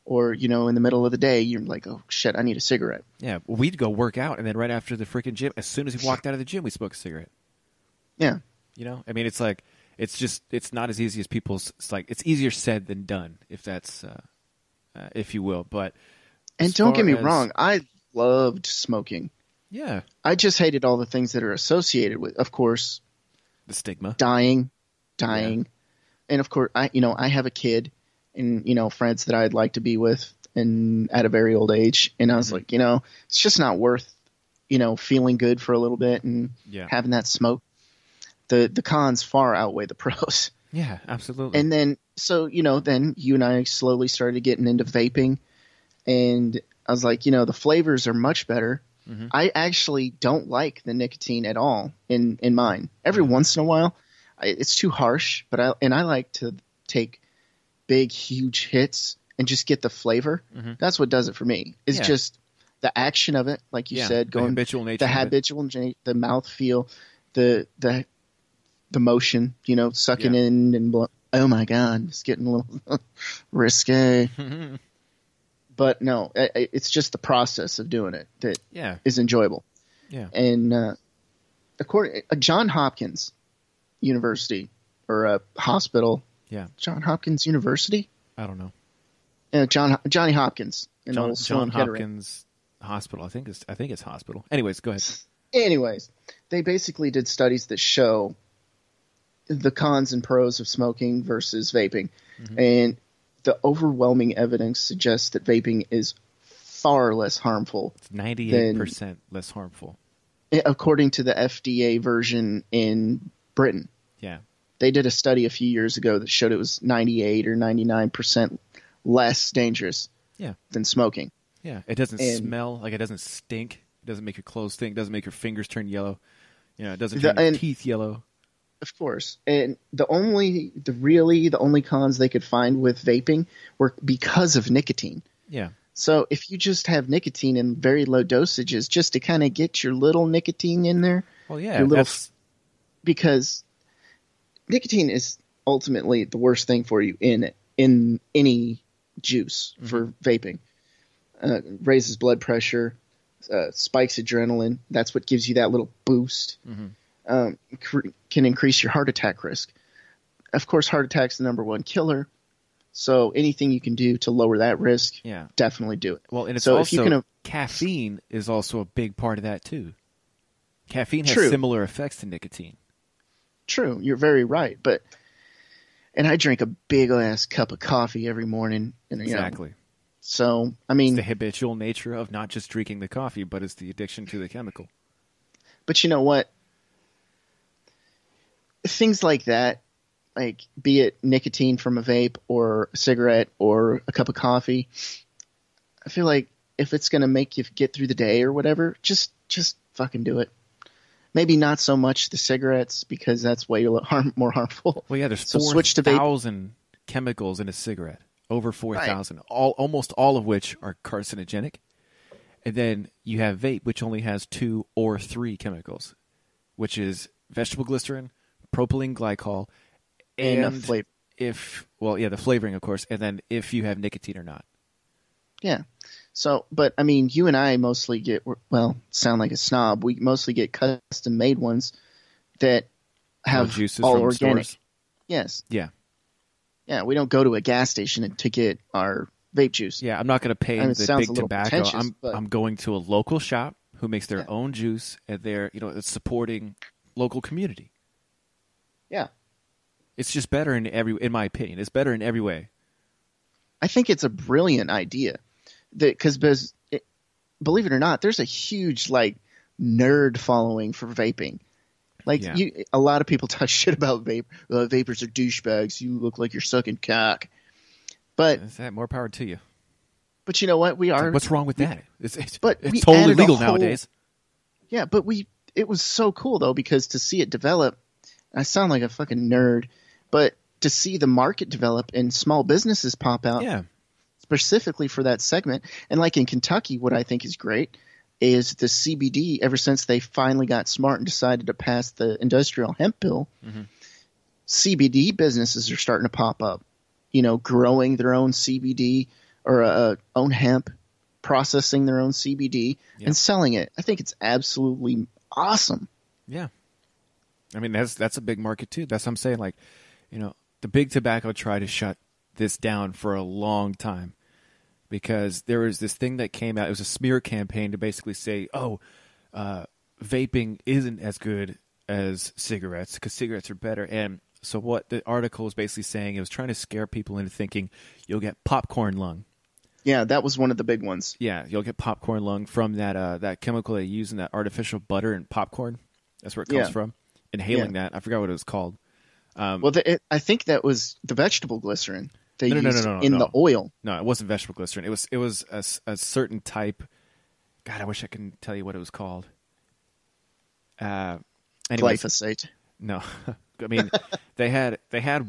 Or, in the middle of the day, you're like, oh, shit, I need a cigarette. Yeah, well, we'd go work out, and then right after the freaking gym, as soon as we walked out of the gym, we smoked a cigarette. Yeah. I mean, it's like, it's not as easy as it's easier said than done, if that's, if you will. But and don't get me wrong, I loved smoking. Yeah. I just hated all the things that are associated with, of course, the stigma, dying, and of course, I have a kid, and friends that I'd like to be with, and at a very old age, and I was like, it's just not worth, feeling good for a little bit and having that smoke. The cons far outweigh the pros. Yeah, absolutely. And then, so then you and I slowly started getting into vaping, and I was like, the flavors are much better. I actually don't like the nicotine at all in mine. Every once in a while, it's too harsh, but I like to take big, huge hits and just get the flavor. That's what does it for me. It's just the action of it, like you said, the habitual nature, the mouth feel, the motion, sucking in and oh my God, it's getting a little risque. But no, it's just the process of doing it that is enjoyable. Yeah. And according John Hopkins, University or a hospital. Yeah. John Hopkins University? I don't know. Johnny Hopkins. In John old Sloan Kettering. Hopkins Hospital. I think it's hospital. Anyways, go ahead. Anyways, they basically did studies that show the cons and pros of smoking versus vaping. Mm-hmm. And the overwhelming evidence suggests that vaping is far less harmful. It's 98% less harmful. According to the FDA version in Britain. Yeah. They did a study a few years ago that showed it was 98 or 99% less dangerous than smoking. Yeah. It doesn't smell, like it doesn't stink. It doesn't make your clothes stink. It doesn't make your fingers turn yellow. It doesn't turn your teeth yellow. Of course. And the only cons they could find with vaping were because of nicotine. Yeah. So if you just have nicotine in very low dosages just to kind of get your little nicotine in there. Well, yeah. Because nicotine is ultimately the worst thing for you in any juice for vaping. Raises blood pressure, spikes adrenaline. That's what gives you that little boost. Can increase your heart attack risk. Of course, heart attack's the number one killer. So anything you can do to lower that risk, definitely do it. Well, and it's also caffeine is also a big part of that too. Caffeine has similar effects to nicotine. True, you're very right. And I drink a big ass cup of coffee every morning. And, exactly. So, I mean, it's the habitual nature of not just drinking the coffee, but it's the addiction to the chemical. But you know what? Things like that, like be it nicotine from a vape or a cigarette or a cup of coffee, I feel like if it's going to make you get through the day or whatever, just fucking do it. Maybe not so much the cigarettes because that's way more harmful. Well, yeah, there's 4,000 chemicals in a cigarette. Over 4,000. Right. Almost all of which are carcinogenic. And then you have vape, which only has 2 or 3 chemicals, which is vegetable glycerin, propylene glycol, and flavor. The flavoring, of course, and then if you have nicotine or not. Yeah. So, but I mean, you and I mostly get, sound like a snob. We mostly get custom made ones that have juices all from organic. Stores. Yes. Yeah. Yeah. We don't go to a gas station to get our vape juice. Yeah. I'm not going to pay the big tobacco. I'm going to a local shop who makes their own juice, and they're, it's supporting local community. Yeah. It's just better in my opinion. It's better in every way. I think it's a brilliant idea. Because believe it or not, there's a huge nerd following for vaping. A lot of people talk shit about vape. Vapors are douchebags. You look like you're sucking cock. But is that more power to you? But you know what? We are. What's wrong with that? It's totally legal nowadays. Yeah, but it was so cool though because to see it develop. I sound like a fucking nerd, but to see the market develop and small businesses pop out. Yeah. Specifically for that segment. And like in Kentucky, what I think is great is the CBD, ever since they finally got smart and decided to pass the industrial hemp bill, CBD businesses are starting to pop up, growing their own CBD or own hemp, processing their own CBD and selling it. I think it's absolutely awesome. Yeah. I mean, that's a big market too. That's what I'm saying. The big tobacco tried to shut this down for a long time because there was this thing that came out. It was a smear campaign to basically say, vaping isn't as good as cigarettes because cigarettes are better. And so what the article was basically saying, it was trying to scare people into thinking you'll get popcorn lung. Yeah, that was one of the big ones. Yeah, you'll get popcorn lung from that chemical they use in that artificial butter and popcorn. That's where it comes from. Inhaling that. I forgot what it was called. I think that was the vegetable glycerin. They used no, the oil. No, it wasn't vegetable glycerin. It was a certain type. God, I wish I could tell you what it was called. Glyphosate. No, I mean they had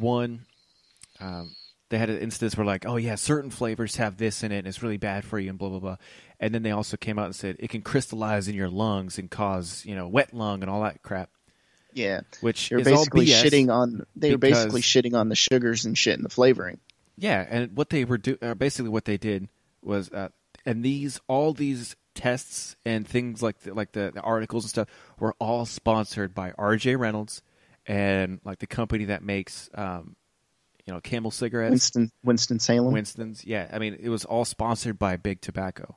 one. They had an instance where certain flavors have this in it, and it's really bad for you, and blah blah blah. And then they also came out and said it can crystallize in your lungs and cause wet lung and all that crap. Yeah, which is basically all BS shitting on. They were basically shitting on the sugars and shit and the flavoring. Yeah, and what they were basically what they did was, and all these tests and things like the articles and stuff were all sponsored by R.J. Reynolds and like the company that makes Camel cigarettes, Winston-Salem. Winston's. Yeah, I mean, it was all sponsored by Big Tobacco,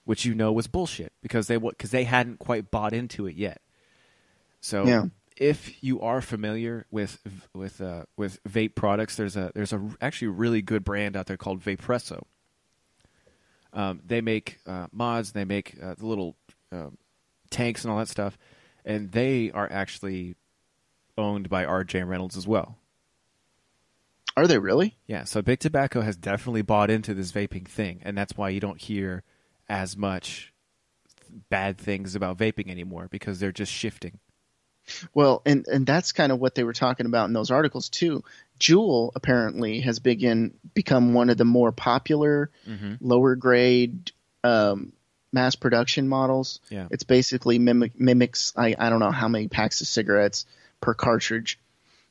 which was bullshit because they hadn't quite bought into it yet. So if you are familiar with vape products, there's a actually really good brand out there called Vapresso. They make mods, they make the little tanks and all that stuff, and they are actually owned by R.J. Reynolds as well. Are they really? Yeah, so Big Tobacco has definitely bought into this vaping thing, and that's why you don't hear as much bad things about vaping anymore, because they're just shifting. Well, and that's kind of what they were talking about in those articles too. Juul apparently has become one of the more popular, lower grade mass production models. Yeah. It's basically mimics I don't know how many packs of cigarettes per cartridge.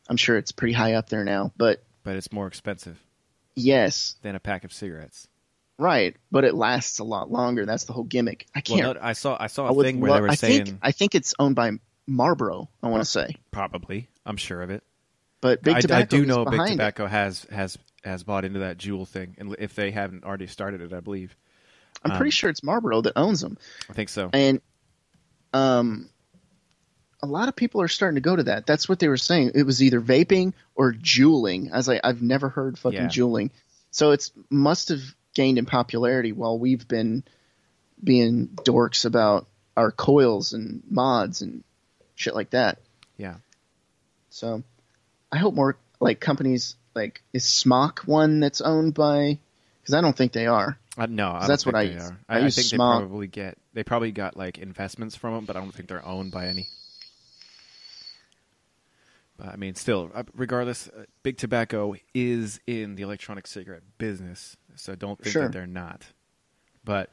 I'm sure it's pretty high up there now, but it's more expensive. Yes. Than a pack of cigarettes. Right, but it lasts a lot longer. That's the whole gimmick. I can't. Well, no, I saw a thing where they were saying. I think it's owned by Marlboro. I want to say. Probably, I'm sure of it. But Big Tobacco. I do know Big Tobacco has bought into that Juul thing, and if they haven't already started it, I believe. I'm pretty sure it's Marlboro that owns them. I think so. And a lot of people are starting to go to that. That's what they were saying. It was either vaping or juuling. I was like, I've never heard fucking juuling. So it must have gained in popularity while we've been being dorks about our coils and mods and shit like that. Yeah. So I hope more like companies like is Smock one that's owned by, because I don't think they are. No, I that's don't what think I they use. are. I think Smock. they probably got like investments from them, but I don't think they're owned by any. But I mean, still, regardless, Big Tobacco is in the electronic cigarette business, so don't think that they're not. But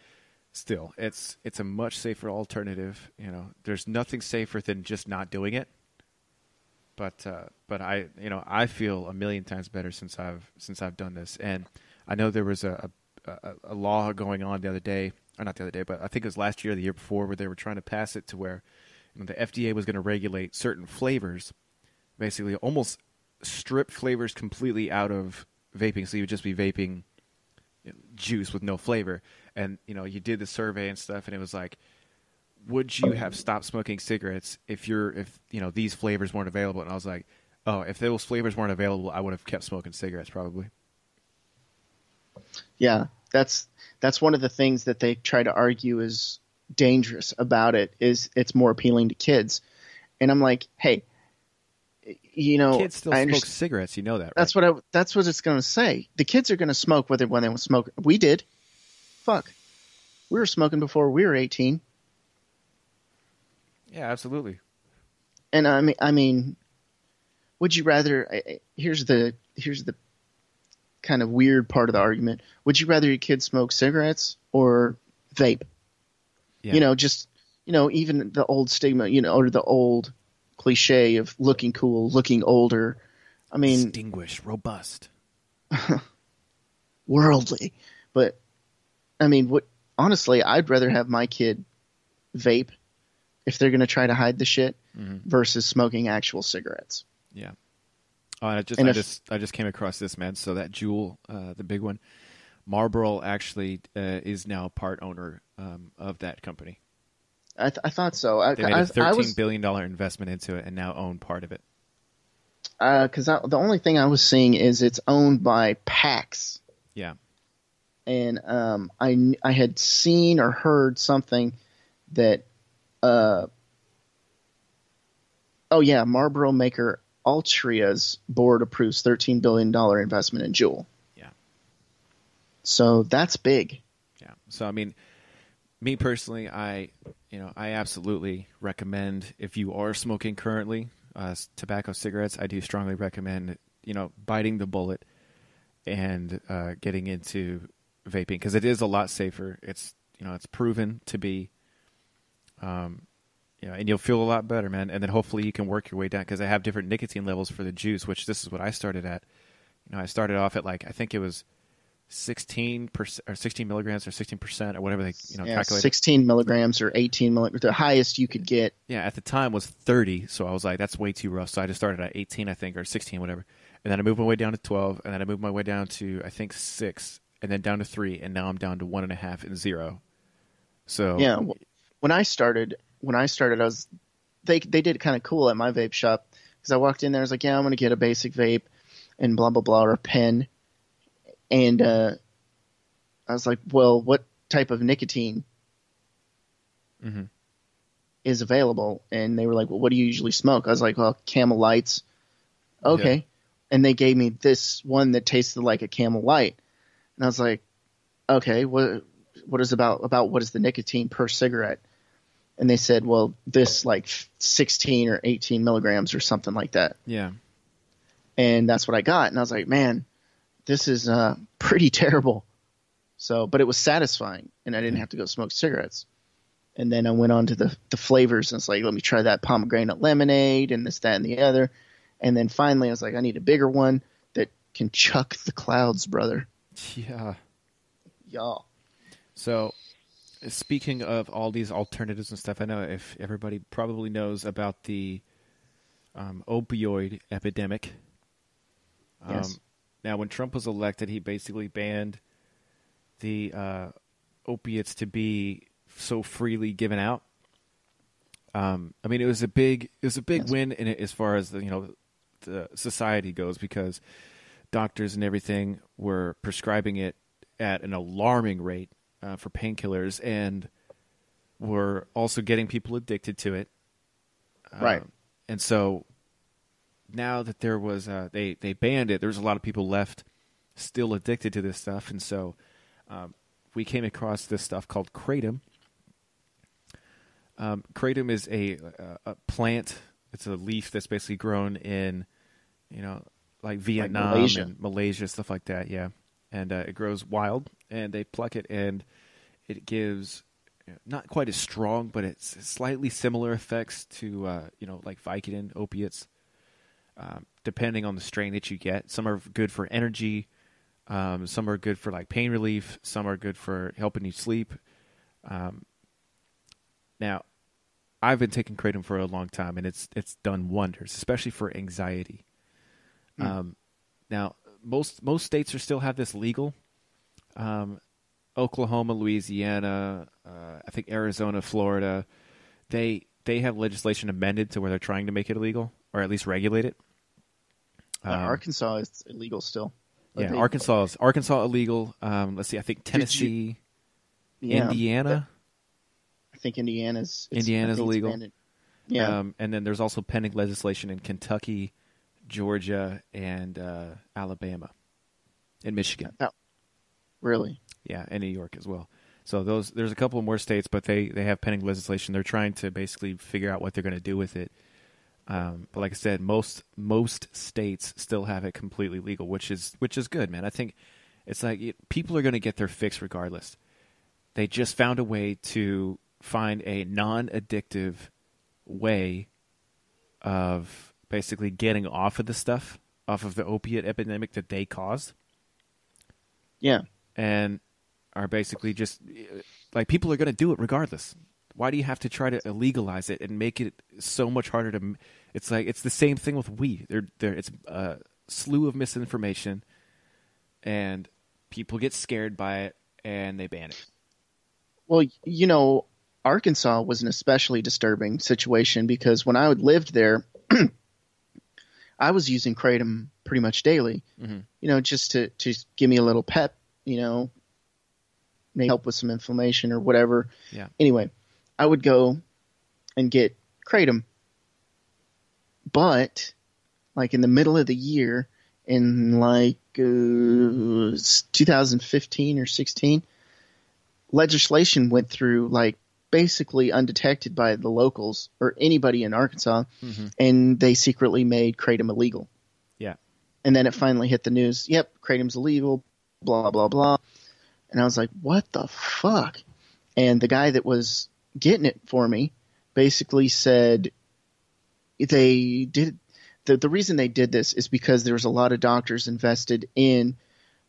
still, it's a much safer alternative. There's nothing safer than just not doing it. But I feel a million times better since I've done this, and I know there was a law going on the other day, or not the other day, but I think it was last year or the year before, where they were trying to pass it to where the FDA was going to regulate certain flavors. Basically, almost strip flavors completely out of vaping, so you would just be vaping juice with no flavor. And you did the survey and stuff, and it was like, would you have stopped smoking cigarettes if these flavors weren't available? And I was like, oh, if those flavors weren't available, I would have kept smoking cigarettes probably. Yeah, that's one of the things that they try to argue is dangerous about it, is it's more appealing to kids. And I'm like, hey, kids still smoke cigarettes. You know that, right? That's what it's going to say. The kids are going to smoke when they want to smoke. We did. Fuck. We were smoking before we were 18. Yeah, absolutely. And I mean, would you rather? Here's the kind of weird part of the argument. Would you rather your kids smoke cigarettes or vape? Yeah. Even the old stigma, or the old cliche of looking cool, looking older. I mean, distinguished, robust, worldly. But I mean, honestly, I'd rather have my kid vape if they're going to try to hide the shit versus smoking actual cigarettes. Yeah. Oh, and I just came across this, man. So that Juul, the big one, Marlboro actually is now part owner of that company. I thought so. They made a $13 billion investment into it and now own part of it. Because the only thing I was seeing is it's owned by PAX. Yeah. And I had seen or heard something that Marlboro maker Altria's board approves $13 billion investment in Juul. Yeah. So that's big. Yeah. So I mean, me personally, I absolutely recommend, if you are smoking currently tobacco cigarettes, I do strongly recommend biting the bullet and getting into vaping, because it is a lot safer. It's proven to be, and you'll feel a lot better, man. And then hopefully you can work your way down, because I have different nicotine levels for the juice, which this is what I started at. I started off at I think it was 16% or 16 milligrams or 16% or whatever they calculate. 16 milligrams or 18 milligrams. The highest you could get. Yeah, at the time was 30, so I was like, that's way too rough. So I just started at 18, I think, or 16, whatever. And then I moved my way down to 12, and then I moved my way down to, I think, 6, and then down to 3, and now I'm down to 1.5 and 0. So yeah, when I started, they did it kind of cool at my vape shop, because I walked in there, I was like, yeah, I'm going to get a basic vape and blah, blah, blah, or a pen. And I was like, well, what type of nicotine is available? And they were like, well, what do you usually smoke? I was like, well, Camel Lights. Okay. Yeah. And they gave me this one that tasted like a Camel Light. And I was like, okay, what is about what is the nicotine per cigarette? And they said, well, this like 16 or 18 milligrams or something like that. Yeah. And that's what I got. And I was like, man, this is pretty terrible. So, but it was satisfying, and I didn't have to go smoke cigarettes. And then I went on to the flavors, and it's like, let me try that pomegranate lemonade and this, that, and the other. And then finally I was like, I need a bigger one that can chuck the clouds, brother. Yeah. Y'all. So, speaking of all these alternatives and stuff, I know if everybody probably knows about the opioid epidemic. Yes. Now, when Trump was elected, he basically banned the opiates to be so freely given out. I mean, it was a big win in it as far as the society goes, because doctors and everything were prescribing it at an alarming rate for painkillers, and were also getting people addicted to it. Right. And so now that there was they banned it, there was a lot of people left still addicted to this stuff, and so we came across this stuff called kratom. Kratom is a plant. It's a leaf that's basically grown in, like Vietnam, like and Malaysia, stuff like that. Yeah, and it grows wild, and they pluck it, and it gives not quite as strong, but it's slightly similar effects to like Vicodin, opiates. Depending on the strain that you get. Some are good for energy. Some are good for like pain relief. Some are good for helping you sleep. Now, I've been taking kratom for a long time, and it's done wonders, especially for anxiety. Now, most states still have this legal. Oklahoma, Louisiana, I think Arizona, Florida, they have legislation amended to where they're trying to make it illegal, or at least regulate it. Arkansas is illegal still. Yeah, Arkansas illegal. Let's see, I think Tennessee, Indiana. I think Indiana's illegal. Yeah. And then there's also pending legislation in Kentucky, Georgia, and Alabama, and Michigan. Oh, really? Yeah, and New York as well. So there's a couple more states, but they have pending legislation. They're trying to basically figure out what they're going to do with it. But like I said, most states still have it completely legal, which is good, man. I think it's like people are going to get their fix regardless. They just found a way to find a non-addictive way of basically getting off of the stuff, off of the opiate epidemic that they caused. Yeah. And are basically just like, people are going to do it regardless. Why do you have to try to illegalize it and make it so much harder to? It's like it's the same thing with weed. It's a slew of misinformation, and people get scared by it and they ban it. Well, Arkansas was an especially disturbing situation, because when I lived there, I was using kratom pretty much daily. Mm-hmm. Just to give me a little pep. Maybe help with some inflammation or whatever. Yeah. Anyway. I would go and get kratom, but like in the middle of the year, in like 2015 or 16, legislation went through, like basically undetected by the locals or anybody in Arkansas, and they secretly made kratom illegal. Yeah. And then it finally hit the news. Yep, kratom's illegal, blah, blah, blah. And I was like, what the fuck? And the guy that was getting it for me basically said they did the reason they did this is because there was a lot of doctors invested in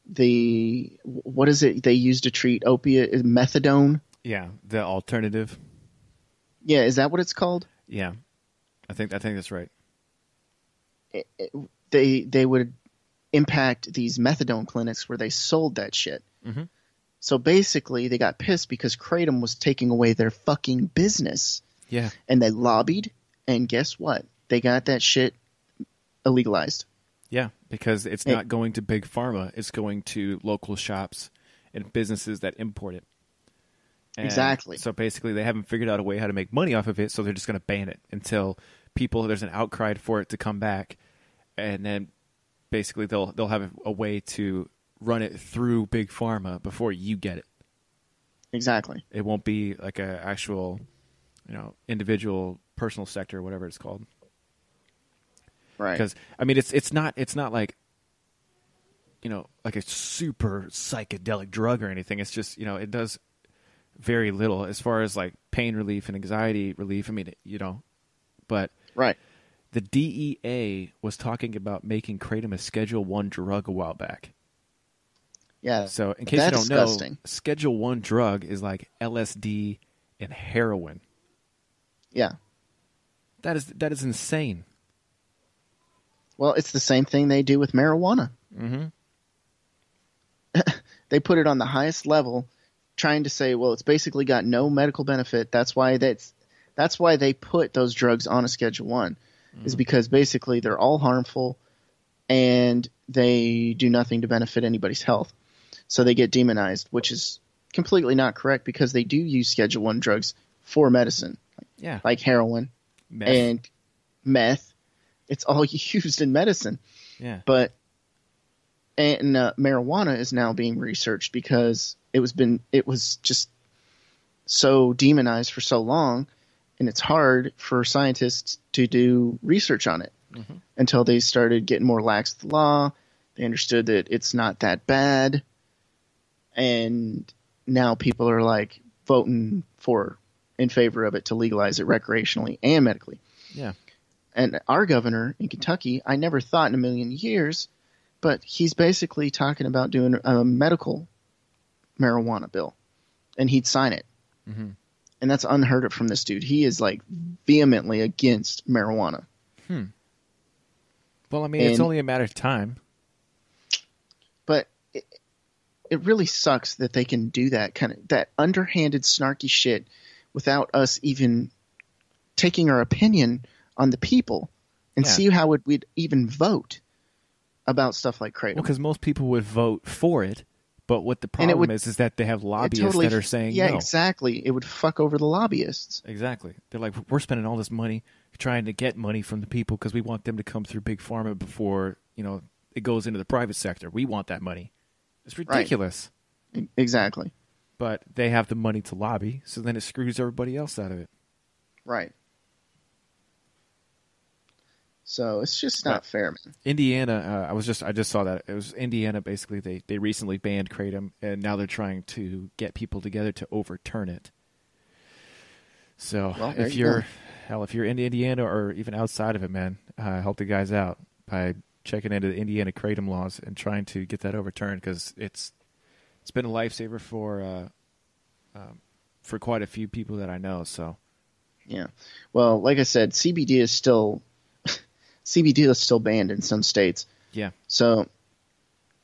what is it they use to treat opiate? Is methadone? Yeah, the alternative. Yeah, is that what it's called? Yeah, I think that's right. They would impact these methadone clinics where they sold that shit. Mm-hmm. So basically, they got pissed because Kratom was taking away their fucking business. Yeah. And they lobbied, and guess what? They got that shit illegalized. Yeah, because it's not going to big pharma. It's going to local shops and businesses that import it. And exactly. So basically, they haven't figured out a way how to make money off of it, so they're just going to ban it until there's an outcry for it to come back, and then basically they'll have a way to run it through big pharma before you get it. Exactly. It won't be like a actual, individual personal sector or whatever it's called. Right. Because I mean, it's not like, like a super psychedelic drug or anything. It's just it does very little as far as like pain relief and anxiety relief. I mean, but right. The DEA was talking about making Kratom a Schedule 1 drug a while back. Yeah. So in case you don't know, Schedule 1 drug is like LSD and heroin. Yeah. That is insane. Well, it's the same thing they do with marijuana. Mm-hmm. They put it on the highest level, trying to say, well, it's basically got no medical benefit. That's why they put those drugs on a Schedule 1. Is because basically they're all harmful and they do nothing to benefit anybody's health. So they get demonized, which is completely not correct because they do use Schedule 1 drugs for medicine. Yeah. Like heroin and meth. It's all used in medicine. Yeah. But marijuana is now being researched because it was just so demonized for so long. And it's hard for scientists to do research on it until they started getting more lax with the law. They understood that it's not that bad. And now people are like voting in favor of it to legalize it recreationally and medically. Yeah. And our governor in Kentucky, I never thought in a million years, but he's basically talking about doing a medical marijuana bill. And he'd sign it. Mm-hmm. And that's unheard of from this dude. He is like vehemently against marijuana. Well, I mean, it's only a matter of time. But it really sucks that they can do that underhanded, snarky shit without us even taking our opinion on the people and see how we'd even vote about stuff like Kratom. Well, because most people would vote for it. But what the problem is that they have lobbyists that are saying no. Yeah, exactly. It would fuck over the lobbyists. Exactly. They're like, we're spending all this money trying to get money from the people because we want them to come through Big Pharma before, it goes into the private sector. We want that money. It's ridiculous. Right. Exactly. But they have the money to lobby, so then it screws everybody else out of it. Right. So it's just not fair, man. Indiana, I just saw that. It was Indiana, basically, they recently banned Kratom, and now they're trying to get people together to overturn it. So if you're in Indiana or even outside of it, man, help the guys out by checking into the Indiana Kratom laws and trying to get that overturned, because it's been a lifesaver for quite a few people that I know. So yeah, well, like I said, CBD is still banned in some states. Yeah. So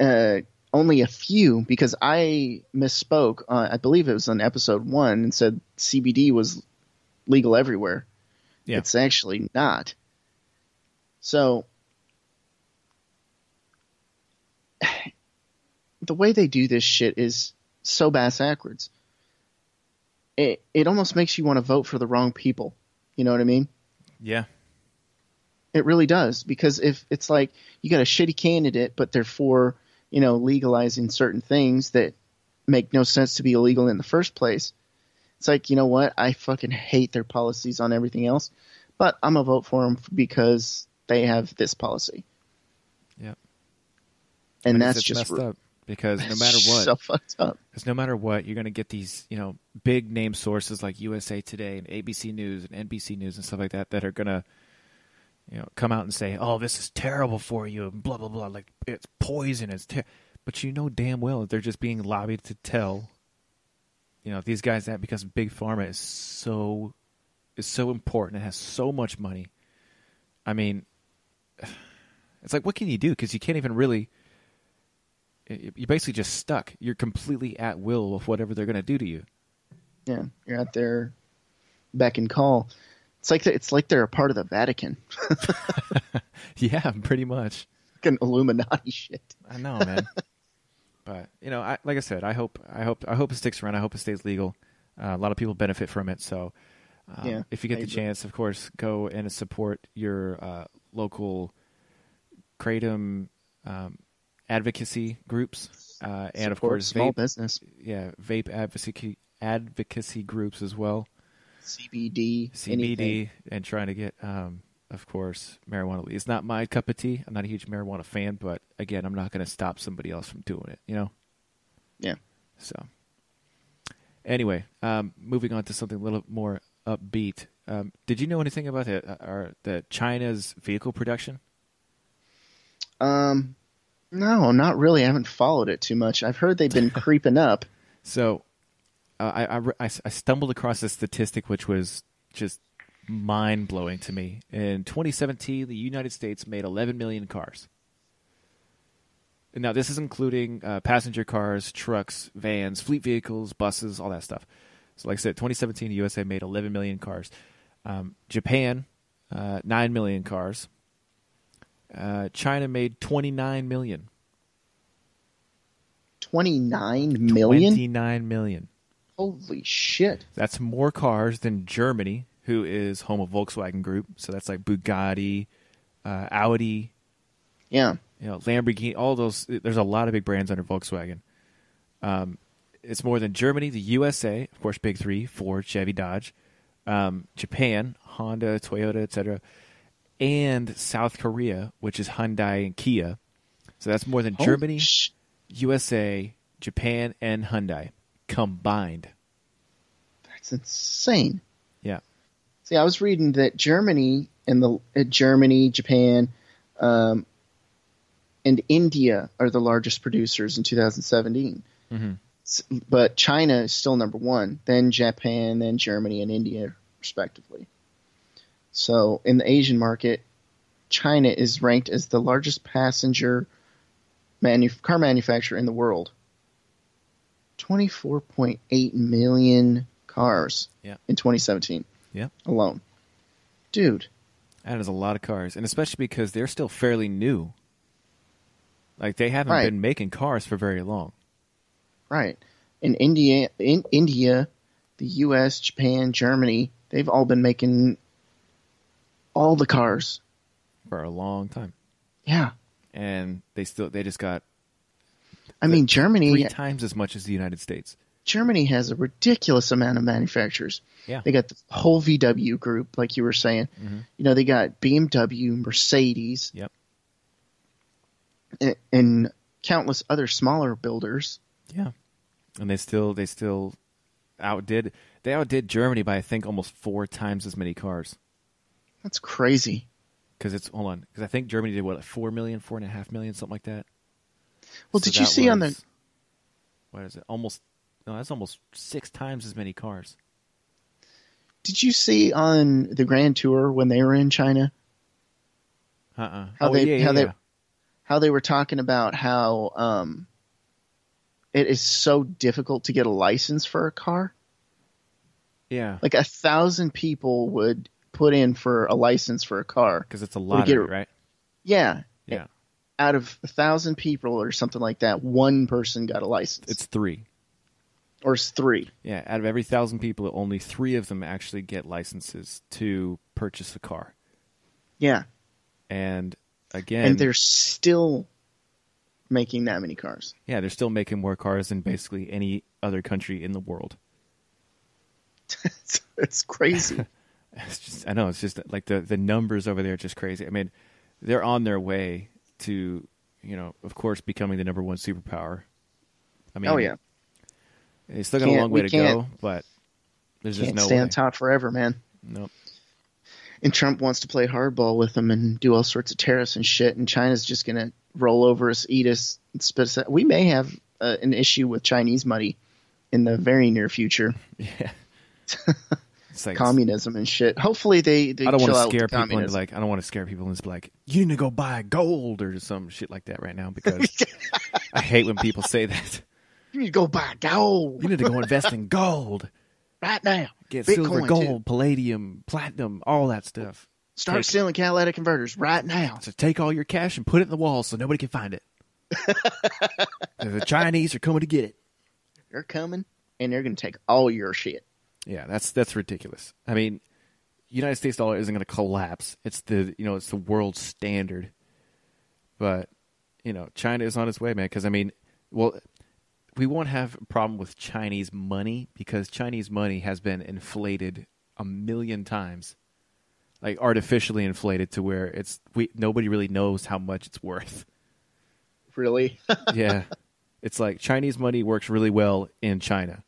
only a few, because I misspoke. I believe it was on episode 1 and said CBD was legal everywhere. Yeah. It's actually not. So the way they do this shit is so bass-backwards. It almost makes you want to vote for the wrong people. You know what I mean? Yeah. It really does, because if it's like you got a shitty candidate, but they're for, legalizing certain things that make no sense to be illegal in the first place, it's like, you know what? I fucking hate their policies on everything else, but I'm going to vote for them because they have this policy. Yeah. And that's just messed up, because no matter what, so fucked up. Because no matter what, you're going to get these, big name sources like USA Today and ABC News and NBC News and stuff like that are going to, come out and say, "Oh, this is terrible for you," and blah blah blah, like it's poison. But you know damn well that they're just being lobbied to tell, these guys that because big pharma is so important and has so much money. I mean, it's like, what can you do? Because you can't even really. You're basically just stuck. You're completely at will of whatever they're going to do to you. Yeah, you're out there, beck and call. It's like they're a part of the Vatican. Yeah, pretty much. Like an Illuminati shit. I know, man. But like I said, I hope it sticks around. I hope it stays legal. A lot of people benefit from it. So, if you get the chance, of course, go and support your local kratom advocacy groups, and support of course, small business. Yeah, vape advocacy groups as well. CBD, anything. And trying to get, of course, marijuana. It's not my cup of tea. I'm not a huge marijuana fan, but again, I'm not going to stop somebody else from doing it. Yeah. So, anyway, moving on to something a little more upbeat. Did you know anything about the China's vehicle production? No, not really. I haven't followed it too much. I've heard they've been creeping up. So, I stumbled across a statistic which was just mind-blowing to me. In 2017, the United States made 11 million cars. Now, this is including passenger cars, trucks, vans, fleet vehicles, buses, all that stuff. So, like I said, 2017, the USA made 11 million cars. Japan, 9 million cars. China made 29 million. 29 million? 29 million. Holy shit. That's more cars than Germany, who is home of Volkswagen Group. So that's like Bugatti, Audi. Yeah. Lamborghini, all those. There's a lot of big brands under Volkswagen. It's more than Germany, the USA, of course, big three, Ford, Chevy, Dodge, Japan, Honda, Toyota, etc., and South Korea, which is Hyundai and Kia. So that's more than Germany, USA, Japan, and Hyundai combined. That's insane. Yeah. See, I was reading that Germany, Japan, and India are the largest producers in 2017. Mm-hmm. But China is still number one, then Japan, then Germany, and India, respectively. So in the Asian market, China is ranked as the largest passenger car manufacturer in the world. 24.8 million cars in 2017 alone. Dude. That is a lot of cars, and especially because they're still fairly new. Like, they haven't been making cars for very long. Right. In India, the U.S., Japan, Germany, they've all been making all the cars. For a long time. Yeah. And they just got... Germany... 3 times as much as the United States. Germany has a ridiculous amount of manufacturers. Yeah. They got the whole VW group, like you were saying. Mm-hmm. They got BMW, Mercedes. Yep. And countless other smaller builders. Yeah. And they still outdid Germany by, I think, almost 4 times as many cars. That's crazy. Because I think Germany did, like 4 million, 4.5 million, something like that. Well, did you see on the... What is it? That's almost 6 times as many cars. Did you see on the Grand Tour when they were in China? How they were talking about how it is so difficult to get a license for a car. Yeah. Like 1,000 people would put in for a license for a car. Because it's a lottery, right? Yeah. Yeah. Out of 1,000 people or something like that, one person got a license. It's 3. Or it's 3. Yeah, out of every 1,000 people, only 3 of them actually get licenses to purchase a car. Yeah. And again... And they're still making that many cars. Yeah, they're still making more cars than basically any other country in the world. It's crazy. I know, it's just like the numbers over there are just crazy. I mean, they're on their way to, of course, becoming the number 1 superpower. I mean, oh, yeah. They still got a long way to go, but there's just no way. Can't stay on top forever, man. Nope. And Trump wants to play hardball with them and do all sorts of tariffs and shit, and China's just going to roll over us, eat us, spit us out. We may have an issue with Chinese money in the very near future. Yeah. It's like communism and shit. Hopefully they I don't chill want to out with scare the people into communism. like I don't want to scare people into like you need to go buy gold or some shit like that right now because I hate when people say that. You need to go buy gold You need to go invest in gold. right now. Get Bitcoin, silver, gold, too. Palladium, platinum, all that stuff. Start selling catalytic converters right now. So take all your cash and put it in the wall so nobody can find it. The Chinese are coming to get it. They're coming, and they're going to take all your shit. Yeah, that's ridiculous. I mean, United States dollar isn't going to collapse. It's the world standard. But China is on its way, man. Because we won't have a problem with Chinese money because Chinese money has been inflated 1,000,000 times, like artificially inflated to where nobody really knows how much it's worth. Really? Yeah, it's like Chinese money works really well in China,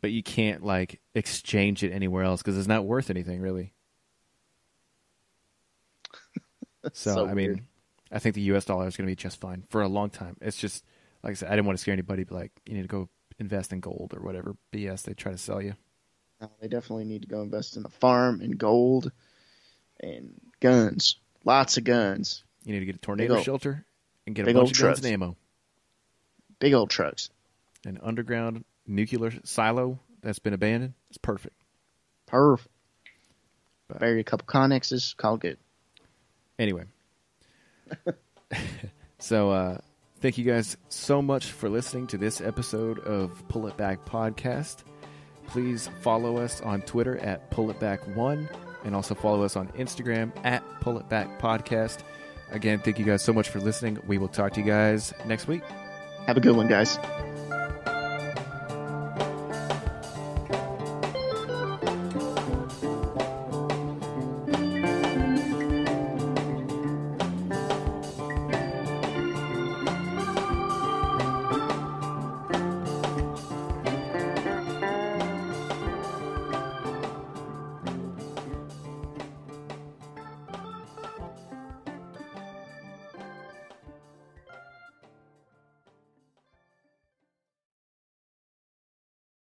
but you can't like exchange it anywhere else because it's not worth anything really. So I mean, weird. I think the U.S. dollar is going to be just fine for a long time. It's just like I said, I didn't want to scare anybody, but like you need to go invest in gold or whatever BS they try to sell you. No, they definitely need to go invest in a farm and gold and guns. Lots of guns. You need to get a tornado shelter and get a big bunch old of guns trucks. and ammo. Big old trucks. An underground nuclear silo that's been abandoned. It's perfect. Perfect. But- Bury a couple connexes. Call good. Anyway. So, thank you guys so much for listening to this episode of Pull It Back Podcast. Please follow us on Twitter at PullItBack1 and also follow us on Instagram at Pull It Back Podcast. Again, thank you guys so much for listening. We will talk to you guys next week. Have a good one, guys.